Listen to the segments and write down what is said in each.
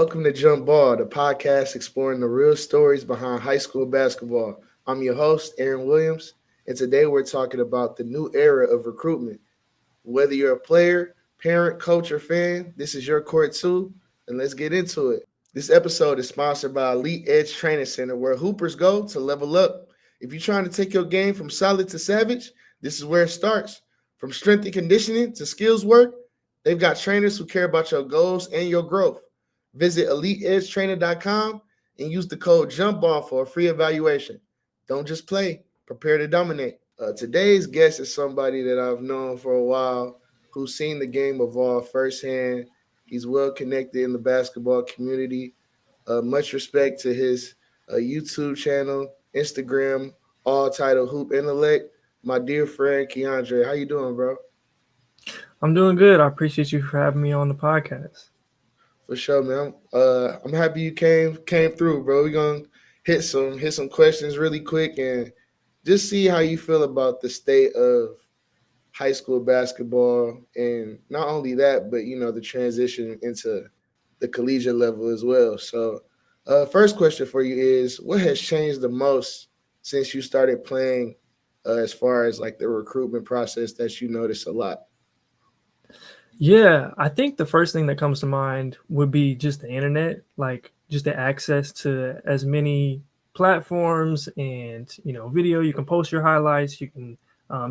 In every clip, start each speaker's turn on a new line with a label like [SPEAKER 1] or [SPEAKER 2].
[SPEAKER 1] Welcome to Jump Ball, the podcast exploring the real stories behind high school basketball. I'm your host, Aaron Williams, and today we're talking about the new era of recruitment. Whether you're a player, parent, coach, or fan, this is your court too, and let's get into it. This episode is sponsored by Elite Edge Training Center, where hoopers go to level up. If you're trying to take your game from solid to savage, this is where it starts. From strength and conditioning to skills work, they've got trainers who care about your goals and your growth. Visit EliteEdgeTrainer.com and use the code JUMPBALL for a free evaluation. Don't just play, prepare to dominate. Today's guest is somebody that I've known for a while, who's seen the game evolve firsthand. He's well connected in the basketball community. Much respect to his YouTube channel, Instagram, all titled Hoop Intellect. My dear friend Keandre, how you doing, bro?
[SPEAKER 2] I'm doing good. I appreciate you for having me on the podcast.
[SPEAKER 1] For sure, man. I'm happy you came through, bro. We're gonna hit some questions really quick and just see how you feel about the state of high school basketball, and not only that, but the transition into the collegiate level as well. So, first question for you is, what has changed the most since you started playing, as far as like the recruitment process that you notice a lot?
[SPEAKER 2] Yeah, I think the first thing that comes to mind would be just the internet, like just the access to as many platforms and video. You can post your highlights. You can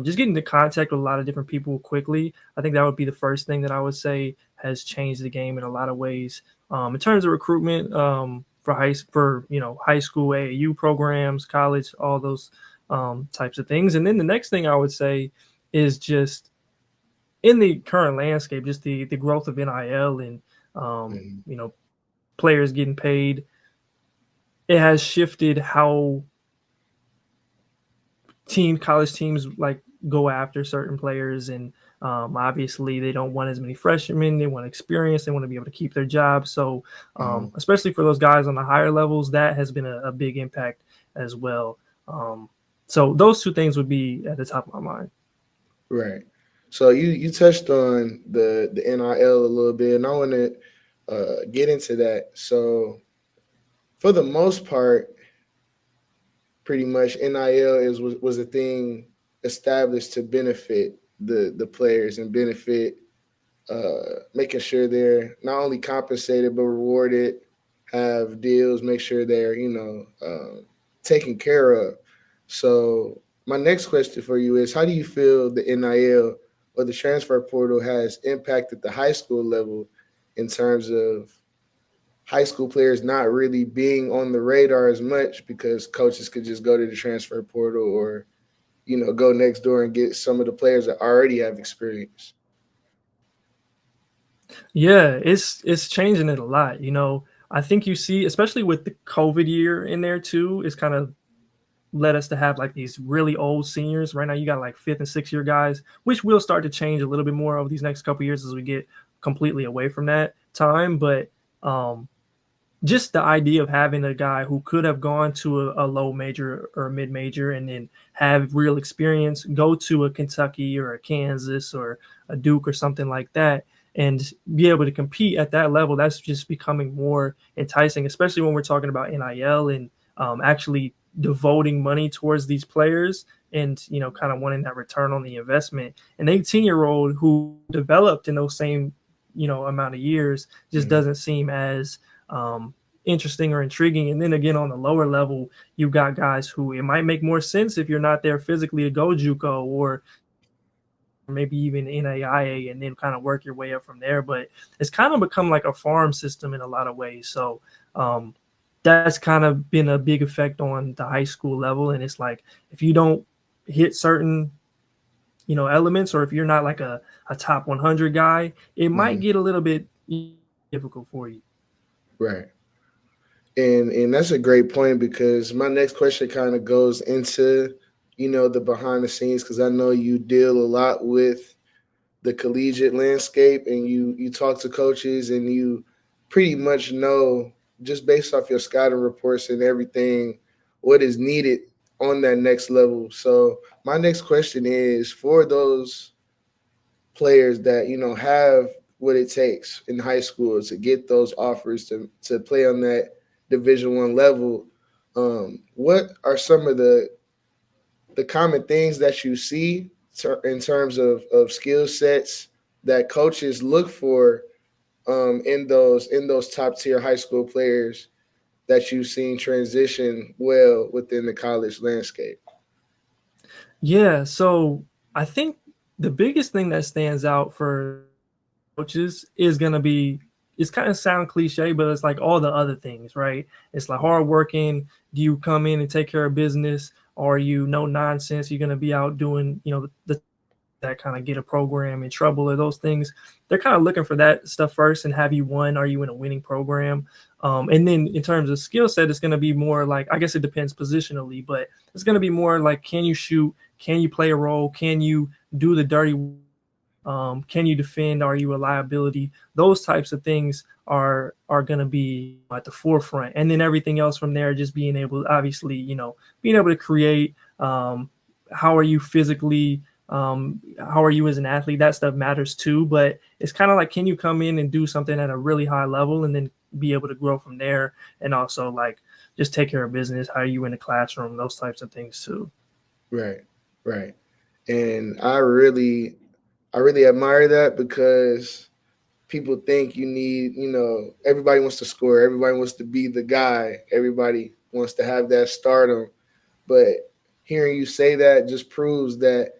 [SPEAKER 2] just get into contact with a lot of different people quickly. I think that would be the first thing that I would say has changed the game in a lot of ways. In terms of recruitment, for high school AAU programs, college, all those types of things. And then the next thing I would say is just in the current landscape, just the growth of NIL and
[SPEAKER 1] Mhm.
[SPEAKER 2] players getting paid, it has shifted how college teams like go after certain players, and obviously they don't want as many freshmen. They want experience. They want to be able to keep their jobs. So
[SPEAKER 1] Mhm.
[SPEAKER 2] especially for those guys on the higher levels, that has been a big impact as well. So those two things would be at the top of my mind.
[SPEAKER 1] Right. So you touched on the NIL a little bit, and I want to get into that. So for the most part, pretty much NIL was a thing established to benefit the players and benefit, making sure they're not only compensated but rewarded, have deals, make sure they're taken care of. So my next question for you is, how do you feel the NIL or the transfer portal has impacted the high school level in terms of high school players not really being on the radar as much because coaches could just go to the transfer portal or go next door and get some of the players that already have experience?
[SPEAKER 2] Yeah, it's changing it a lot. I think you see, especially with the COVID year in there too, it's kind of led us to have like these really old seniors. Right now, you got like fifth and sixth year guys, which will start to change a little bit more over these next couple years as we get completely away from that time. But um, just the idea of having a guy who could have gone to a low major or mid major and then have real experience, go to a Kentucky or a Kansas or a Duke or something like that, and be able to compete at that level, that's just becoming more enticing, especially when we're talking about NIL and actually devoting money towards these players and kind of wanting that return on the investment. An 18-year-old who developed in those same amount of years just
[SPEAKER 1] Mhm.
[SPEAKER 2] doesn't seem as interesting or intriguing. And then again, on the lower level, you've got guys who it might make more sense if you're not there physically to go JUCO or maybe even NAIA and then kind of work your way up from there. But it's kind of become like a farm system in a lot of ways. So that's kind of been a big effect on the high school level. And it's like if you don't hit certain elements, or if you're not like a top 100 guy, it might
[SPEAKER 1] Mhm.
[SPEAKER 2] get a little bit difficult for you.
[SPEAKER 1] Right. And that's a great point because my next question kind of goes into, the behind the scenes, because I know you deal a lot with the collegiate landscape and you talk to coaches and you pretty much know, just based off your scouting reports and everything, what is needed on that next level. So my next question is, for those players that have what it takes in high school to get those offers to play on that Division I level. What are some of the common things that you see in terms of skill sets that coaches look for in those top tier high school players that you've seen transition well within the college landscape?
[SPEAKER 2] Yeah, so I think the biggest thing that stands out for coaches is gonna be, it's kind of sound cliche, but it's like all the other things, right? It's like hardworking. Do you come in and take care of business? Or are you no nonsense? You're gonna be out doing, the that kind of get a program in trouble, or those things. They're kind of looking for that stuff first, and have you won? Are you in a winning program? And then in terms of skill set, it's going to be more like, I guess it depends positionally, but it's going to be more like, can you shoot? Can you play a role? Can you do the dirty? Can you defend? Are you a liability? Those types of things are going to be at the forefront, and then everything else from there, just being able, obviously, being able to create. How are you physically? How are you as an athlete? That stuff matters too, but it's kind of like, can you come in and do something at a really high level and then be able to grow from there, and also like just take care of business? How are you in the classroom? Those types of things too.
[SPEAKER 1] Right, right. And I really admire that because people think you need, everybody wants to score, everybody wants to be the guy, everybody wants to have that stardom. But hearing you say that just proves that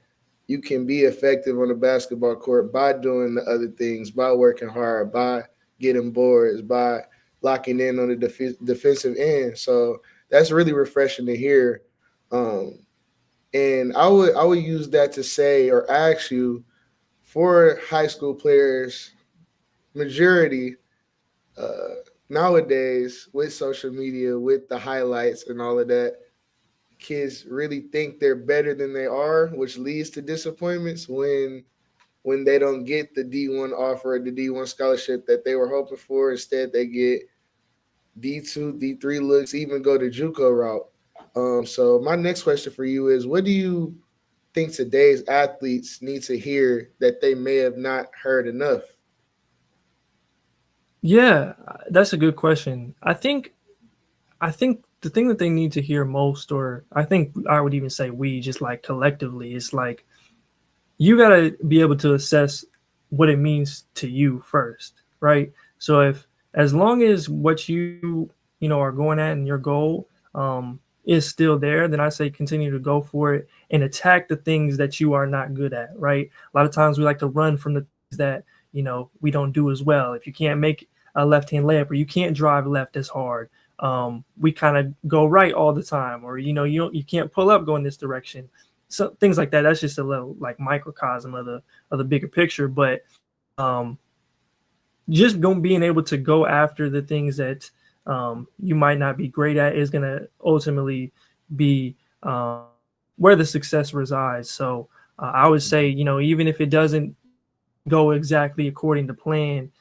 [SPEAKER 1] you can be effective on the basketball court by doing the other things, by working hard, by getting boards, by locking in on the defensive end. So that's really refreshing to hear. Um, and I would use that to say or ask you, for high school players, majority uh, nowadays with social media, with the highlights and all of that, kids really think they're better than they are, which leads to disappointments when they don't get the D1 offer or the D1 scholarship that they were hoping for. Instead, they get D2, D3 looks, even go the JUCO route. So my next question for you is, what do you think today's athletes need to hear that they may have not heard enough?
[SPEAKER 2] Yeah, that's a good question. I think the thing that they need to hear most, or I think I would even say we, just like collectively, is like, you got to be able to assess what it means to you first, right? So if, as long as what are going at and your goal is still there, then I say continue to go for it and attack the things that you are not good at, right? A lot of times we like to run from the things that we don't do as well. If you can't make a left hand layup, or you can't drive left as hard, we kind of go right all the time, or you can't pull up going this direction. So things like that. That's just a little like microcosm of the bigger picture. But um, just being able to go after the things that you might not be great at is going to ultimately be where the success resides. So I would say, even if it doesn't go exactly according to plan,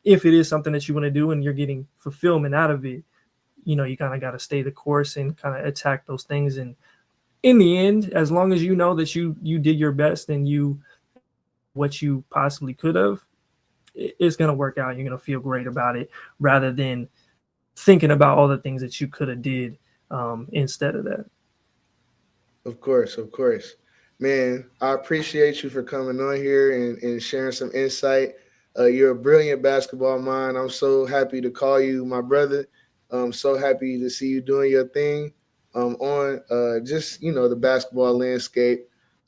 [SPEAKER 2] if it is something that you want to do and you're getting fulfillment out of it, you kind of got to stay the course and kind of attack those things. And in the end, as long as you know that you did your best and you what you possibly could have, it's going to work out. You're going to feel great about it, rather than thinking about all the things that you could have did instead of that.
[SPEAKER 1] Of course, of course. Man, I appreciate you for coming on here and sharing some insight. You're a brilliant basketball mind. I'm so happy to call you my brother. I'm so happy to see you doing your thing on just, the basketball landscape,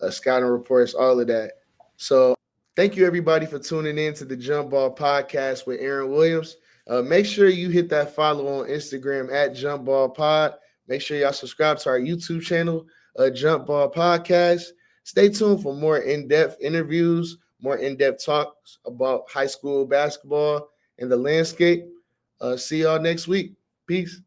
[SPEAKER 1] scouting reports, all of that. So thank you, everybody, for tuning in to the Jump Ball Podcast with Aaron Williams. Make sure you hit that follow on Instagram at Jump Ball Pod. Make sure y'all subscribe to our YouTube channel, Jump Ball Podcast. Stay tuned for more in-depth interviews, more in-depth talks about high school basketball and the landscape. See y'all next week. Peace.